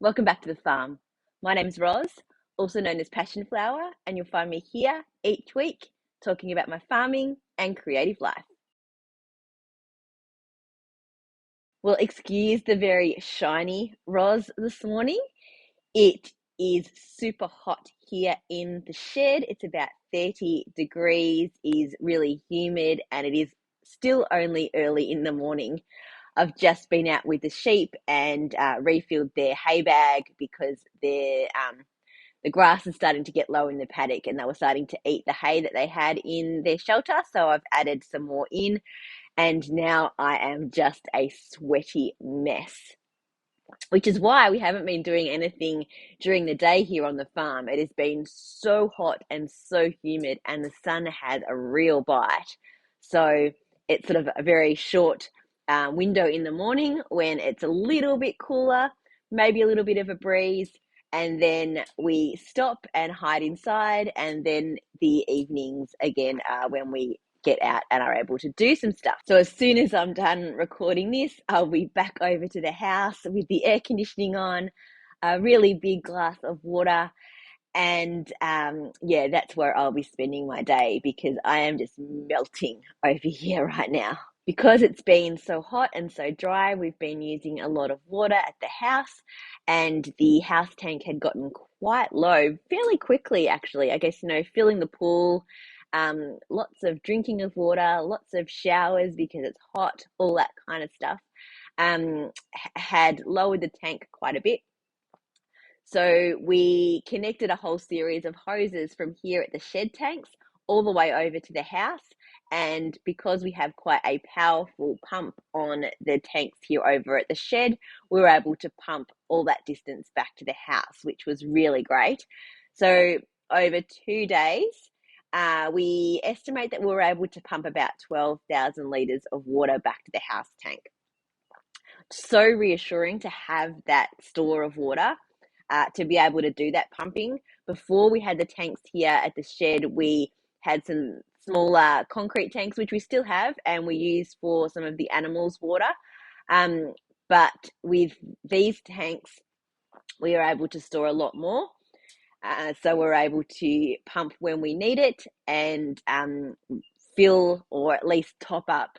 Welcome back to the farm. My name's Roz, also known as Passion Flower, and you'll find me here each week talking about my farming and creative life. Well, excuse the very shiny Roz this morning. It is super hot here in the shed. It's about 30 degrees, is really humid, and it is still only early in the morning. I've just been out with the sheep and refilled their hay bag because the grass is starting to get low in the paddock and they were starting to eat the hay that they had in their shelter. So I've added some more in, and now I am just a sweaty mess, which is why we haven't been doing anything during the day here on the farm. It has been so hot and so humid, and the sun has a real bite. So it's sort of a very short window in the morning when it's a little bit cooler, maybe a little bit of a breeze, and then we stop and hide inside. And then the evenings again are when we get out and are able to do some stuff. So as soon as I'm done recording this, I'll be back over to the house with the air conditioning on, a really big glass of water, and yeah, that's where I'll be spending my day because I am just melting over here right now. Because it's been so hot and so dry, we've been using a lot of water at the house, and the house tank had gotten quite low fairly quickly, actually. I guess, filling the pool, lots of drinking of water, lots of showers because it's hot, all that kind of stuff, had lowered the tank quite a bit. So we connected a whole series of hoses from here at the shed tanks all the way over to the house. And because we have quite a powerful pump on the tanks here over at the shed, we were able to pump all that distance back to the house, which was really great. So over 2 days, we estimate that we were able to pump about 12,000 litres of water back to the house tank. So reassuring to have that store of water, to be able to do that pumping. Before we had the tanks here at the shed, we had some smaller concrete tanks, which we still have, and we use for some of the animals' water. But with these tanks, we are able to store a lot more. So we're able to pump when we need it and fill or at least top up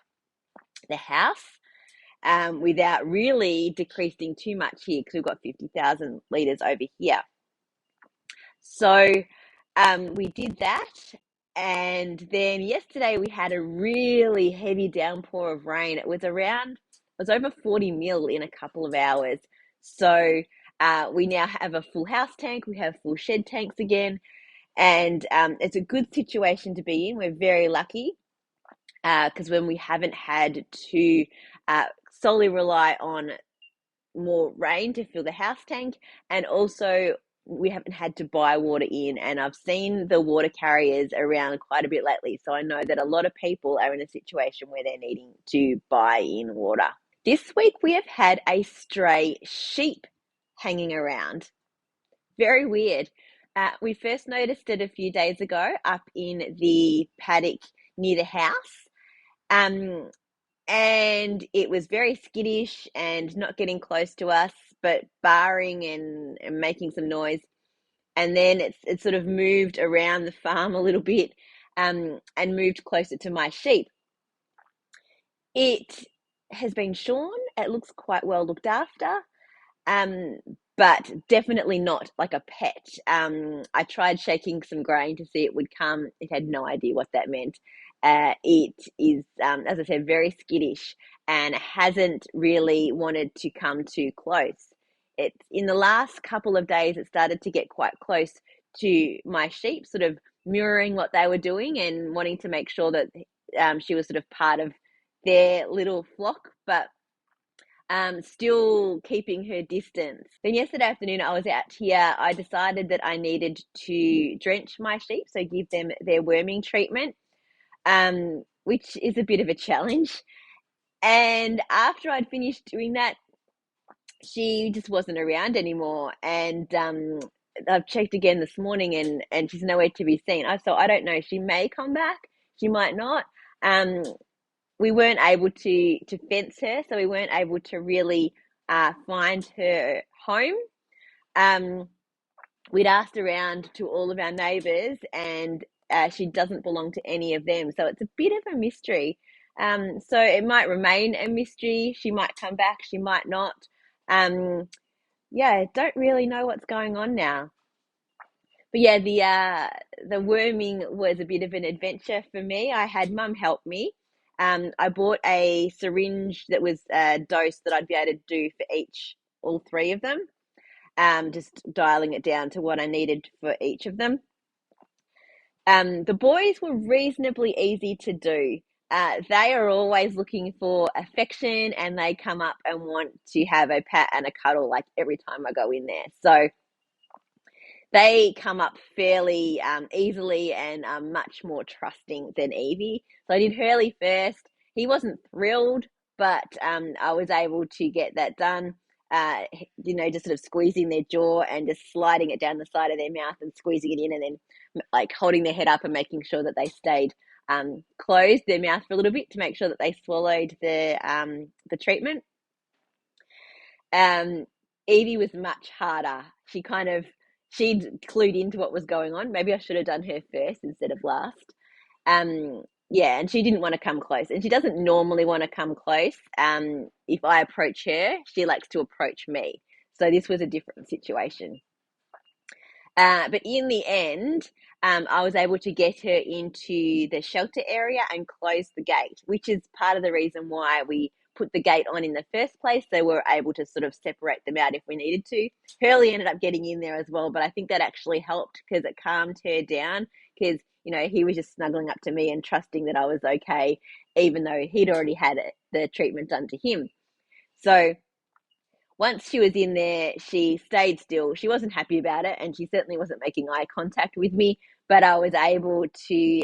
the house without really decreasing too much here because we've got 50,000 litres over here. So we did that. And then yesterday we had a really heavy downpour of rain. It was over 40 mil in a couple of hours. So we now have a full house tank. We have full shed tanks again. And it's a good situation to be in. We're very lucky because when we haven't had to solely rely on more rain to fill the house tank, and also we haven't had to buy water in, and I've seen the water carriers around quite a bit lately, so I know that a lot of people are in a situation where they're needing to buy in water. This week we have had a stray sheep hanging around. Very weird. We first noticed it a few days ago up in the paddock near the house. And it was very skittish and not getting close to us, but barring and making some noise. And then it sort of moved around the farm a little bit and moved closer to my sheep. It has been shorn. It looks quite well looked after, but definitely not like a pet. I tried shaking some grain to see it would come. It had no idea what that meant. It is, as I said, very skittish and hasn't really wanted to come too close. It's in the last couple of days, it started to get quite close to my sheep, sort of mirroring what they were doing and wanting to make sure that she was sort of part of their little flock, but still keeping her distance. Then yesterday afternoon, I was out here. I decided that I needed to drench my sheep, so give them their worming treatment, which is a bit of a challenge. And after I'd finished doing that, she just wasn't around anymore. And I've checked again this morning, and she's nowhere to be seen. So I don't know. She may come back. She might not. We weren't able to fence her, so we weren't able to really find her home. Um, we'd asked around to all of our neighbours, and she doesn't belong to any of them. So it's a bit of a mystery. So it might remain a mystery. She might come back, she might not. Yeah, don't really know what's going on now. But yeah, the worming was a bit of an adventure for me. I had mum help me. I bought a syringe that was a dose that I'd be able to do for all three of them. Just dialing it down to what I needed for each of them. The boys were reasonably easy to do. They are always looking for affection, and they come up and want to have a pat and a cuddle like every time I go in there. So they come up fairly easily and are much more trusting than Evie. So I did Hurley first. He wasn't thrilled, but I was able to get that done. Just sort of squeezing their jaw and just sliding it down the side of their mouth and squeezing it in, and then like holding their head up and making sure that they stayed closed their mouth for a little bit to make sure that they swallowed the treatment. Um, Evie was much harder. She'd clued into what was going on. Maybe I should have done her first instead of last. Yeah, and she didn't want to come close, and she doesn't normally want to come close. If I approach her, she likes to approach me. So this was a different situation. But in the end, I was able to get her into the shelter area and close the gate, which is part of the reason why we put the gate on in the first place. So we're able to sort of separate them out if we needed to. Hurley ended up getting in there as well, but I think that actually helped because it calmed her down because, he was just snuggling up to me and trusting that I was okay, even though he'd already had the treatment done to him. So once she was in there, she stayed still. She wasn't happy about it, and she certainly wasn't making eye contact with me. But I was able to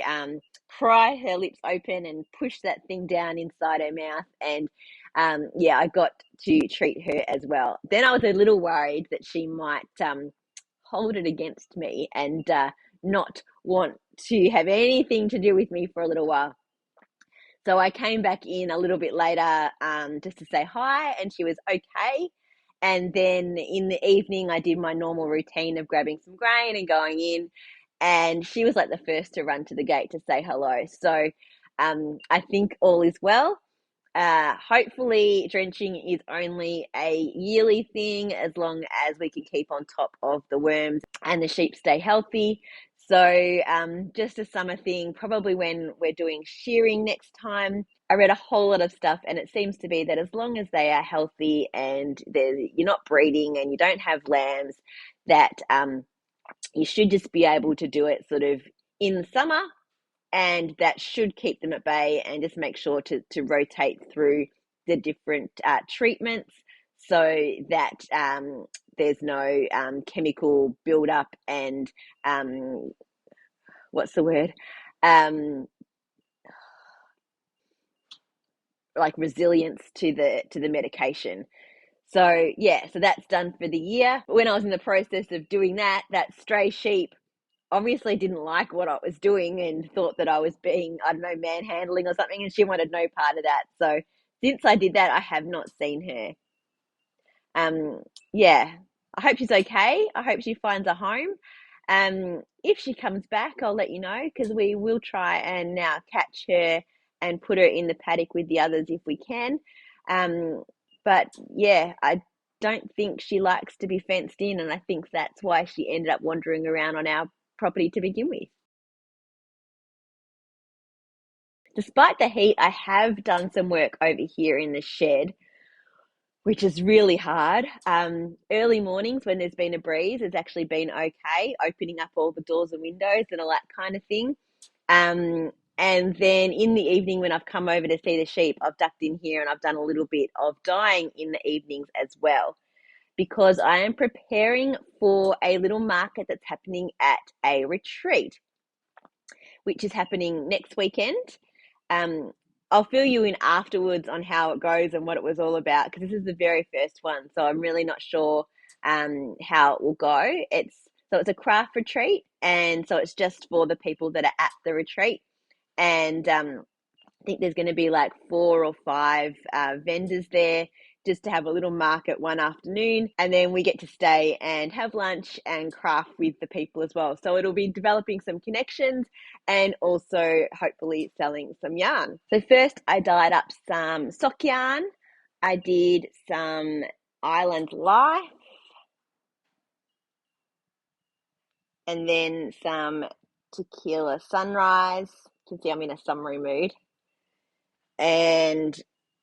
pry her lips open and push that thing down inside her mouth. And yeah, I got to treat her as well. Then I was a little worried that she might hold it against me and not want to have anything to do with me for a little while. So I came back in a little bit later just to say hi, and she was okay. And then in the evening, I did my normal routine of grabbing some grain and going in. And she was like the first to run to the gate to say hello. So I think all is well. Hopefully, drenching is only a yearly thing as long as we can keep on top of the worms and the sheep stay healthy. So, just a summer thing, probably when we're doing shearing next time. I read a whole lot of stuff, and it seems to be that as long as they are healthy and you're not breeding and you don't have lambs, that you should just be able to do it sort of in the summer, and that should keep them at bay, and just make sure to rotate through the different treatments so that there's no chemical buildup and what's the word? Like resilience to the medication. So yeah, so that's done for the year. When I was in the process of doing that stray sheep obviously didn't like what I was doing and thought that I was being, I don't know, manhandling or something, and she wanted no part of that. So since I did that, I have not seen her. Yeah, I hope she's okay. I hope she finds a home. If she comes back, I'll let you know because we will try and now catch her and put her in the paddock with the others if we can. But yeah, I don't think she likes to be fenced in, and I think that's why she ended up wandering around on our property to begin with. Despite the heat, I have done some work over here in the shed, which is really hard. Early mornings when there's been a breeze has actually been okay, opening up all the doors and windows and all that kind of thing. And then in the evening when I've come over to see the sheep, I've ducked in here and I've done a little bit of dyeing in the evenings as well, because I am preparing for a little market that's happening at a retreat, which is happening next weekend. Um, I'll fill you in afterwards on how it goes and what it was all about, because this is the very first one, so I'm really not sure how it will go. It's a craft retreat, and so it's just for the people that are at the retreat, and I think there's going to be like 4 or 5 vendors there just to have a little market one afternoon. And then we get to stay and have lunch and craft with the people as well. So it'll be developing some connections and also hopefully selling some yarn. So first I dyed up some sock yarn. I did some Island Life and then some Tequila Sunrise. You can see I'm in a summery mood. And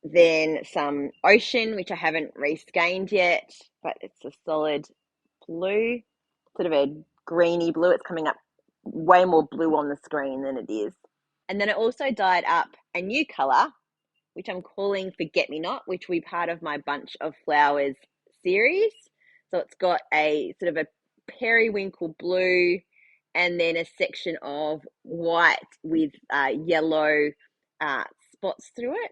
then some Ocean, which I haven't reskeined yet, but it's a solid blue, sort of a greeny blue. It's coming up way more blue on the screen than it is. And then I also dyed up a new colour, which I'm calling Forget Me Not, which will be part of my Bunch of Flowers series. So it's got a sort of a periwinkle blue and then a section of white with yellow spots through it.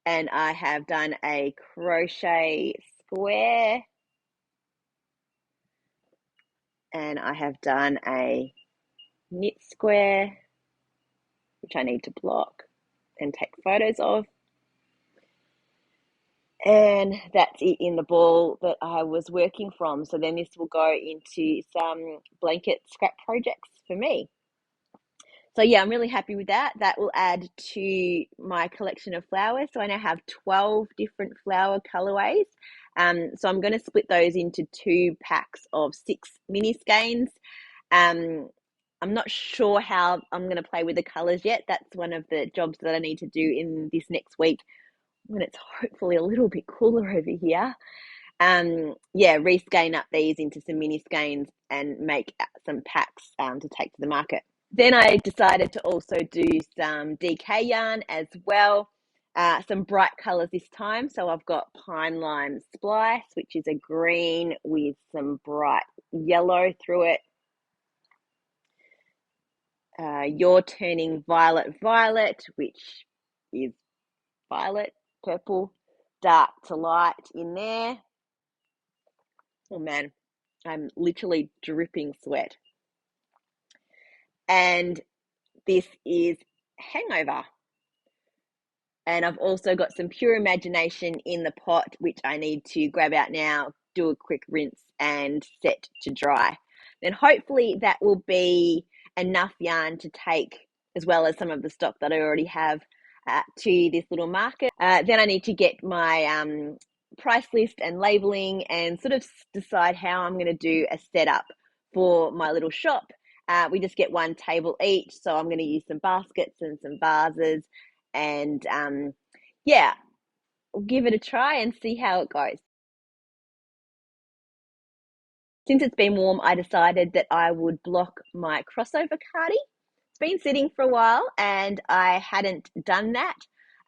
And I have done a crochet square and I have done a knit square, which I need to block and take photos of. And that's it in the ball that I was working from. So then this will go into some blanket scrap projects for me. So yeah, I'm really happy with that. That will add to my collection of flowers. So I now have 12 different flower colorways. So I'm going to split those into 2 packs of 6 mini skeins. I'm not sure how I'm going to play with the colors yet. That's one of the jobs that I need to do in this next week when it's hopefully a little bit cooler over here. Reskein up these into some mini skeins and make some packs to take to the market. Then I decided to also do some DK yarn as well, some bright colours this time. So I've got Pine Lime Splice, which is a green with some bright yellow through it. You're Turning Violet Violet, which is violet, purple, dark to light in there. Oh man, I'm literally dripping sweat. And this is Hangover. And I've also got some Pure Imagination in the pot, which I need to grab out now, do a quick rinse and set to dry. Then hopefully that will be enough yarn to take, as well as some of the stock that I already have, to this little market. Then I need to get my price list and labeling and sort of decide how I'm going to do a setup for my little shop. We just get 1 table each, so I'm going to use some baskets and some vases and we'll give it a try and see how it goes. Since it's been warm, I decided that I would block my crossover cardi. It's been sitting for a while and I hadn't done that.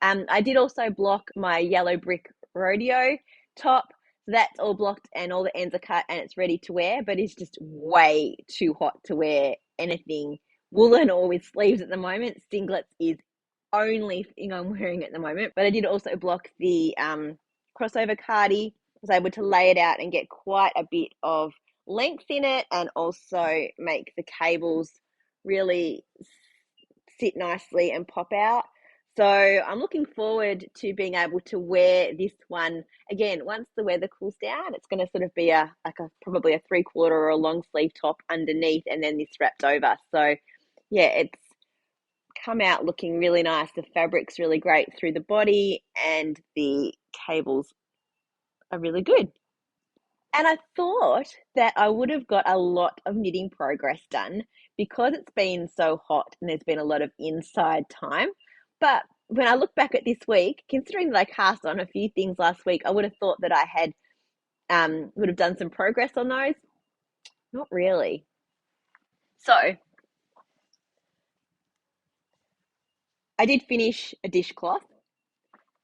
I did also block my yellow brick rodeo top. So that's all blocked and all the ends are cut and it's ready to wear, but it's just way too hot to wear anything woolen or with sleeves at the moment. Singlets is only thing I'm wearing at the moment. But I did also block the crossover cardi. I was able to lay it out and get quite a bit of length in it and also make the cables really sit nicely and pop out. So I'm looking forward to being able to wear this one again once the weather cools down. It's going to sort of be probably a 3/4 or a long sleeve top underneath and then this wrapped over. So yeah, it's come out looking really nice. The fabric's really great through the body and the cables are really good. And I thought that I would have got a lot of knitting progress done because it's been so hot and there's been a lot of inside time. But when I look back at this week, considering that I cast on a few things last week, I would have thought that I had would have done some progress on those. Not really. So I did finish a dishcloth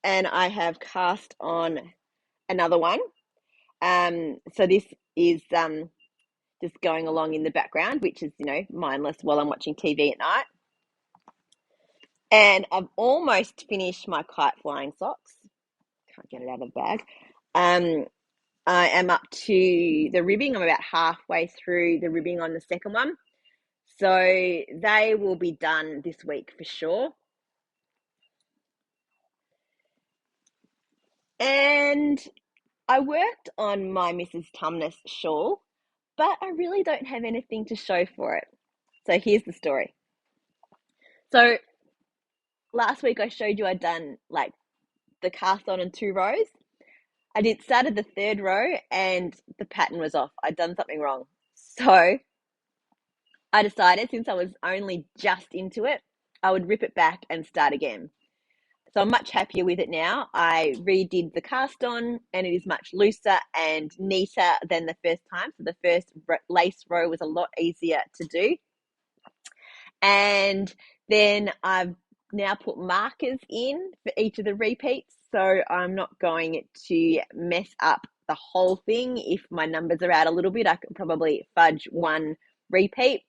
and I have cast on another one. So this is just going along in the background, which is, mindless while I'm watching TV at night. And I've almost finished my kite flying socks. Can't get it out of the bag. I am up to the ribbing. I'm about halfway through the ribbing on the second one. So they will be done this week for sure. And I worked on my Mrs. Tumnus shawl, but I really don't have anything to show for it. So here's the story. So last week I showed you I'd done like the cast on in 2 rows. I did started the 3rd row and the pattern was off. I'd done something wrong. So I decided, since I was only just into it, I would rip it back and start again. So I'm much happier with it now. I redid the cast on and it is much looser and neater than the first time. So the first lace row was a lot easier to do. And then I've now put markers in for each of the repeats. So I'm not going to mess up the whole thing. If my numbers are out a little bit, I could probably fudge one repeat.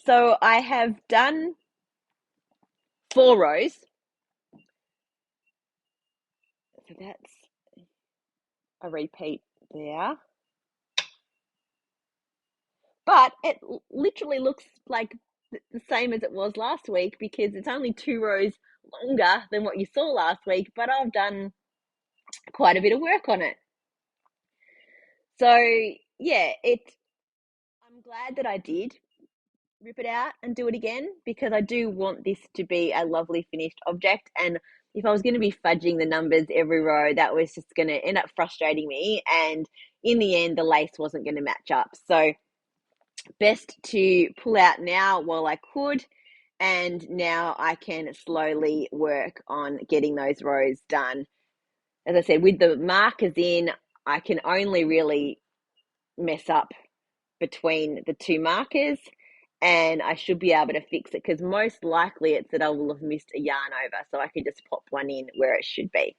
So I have done 4 rows. So that's a repeat there. But it literally looks like the same as it was last week because it's only 2 rows longer than what you saw last week, but I've done quite a bit of work on it. So yeah, I'm glad that I did rip it out and do it again because I do want this to be a lovely finished object. And if I was going to be fudging the numbers every row, that was just going to end up frustrating me. And in the end, the lace wasn't going to match up. So best to pull out now while I could. And now I can slowly work on getting those rows done. As I said, with the markers in, I can only really mess up between the 2 markers and I should be able to fix it because most likely it's that I will have missed a yarn over, so I can just pop one in where it should be.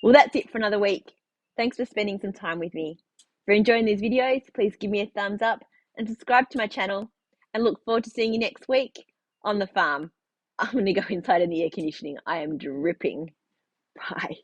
Well, that's it for another week. Thanks for spending some time with me. If you're enjoying these videos, please give me a thumbs up and subscribe to my channel, and look forward to seeing you next week on the farm. I'm going to go inside in the air conditioning. I am dripping. Bye.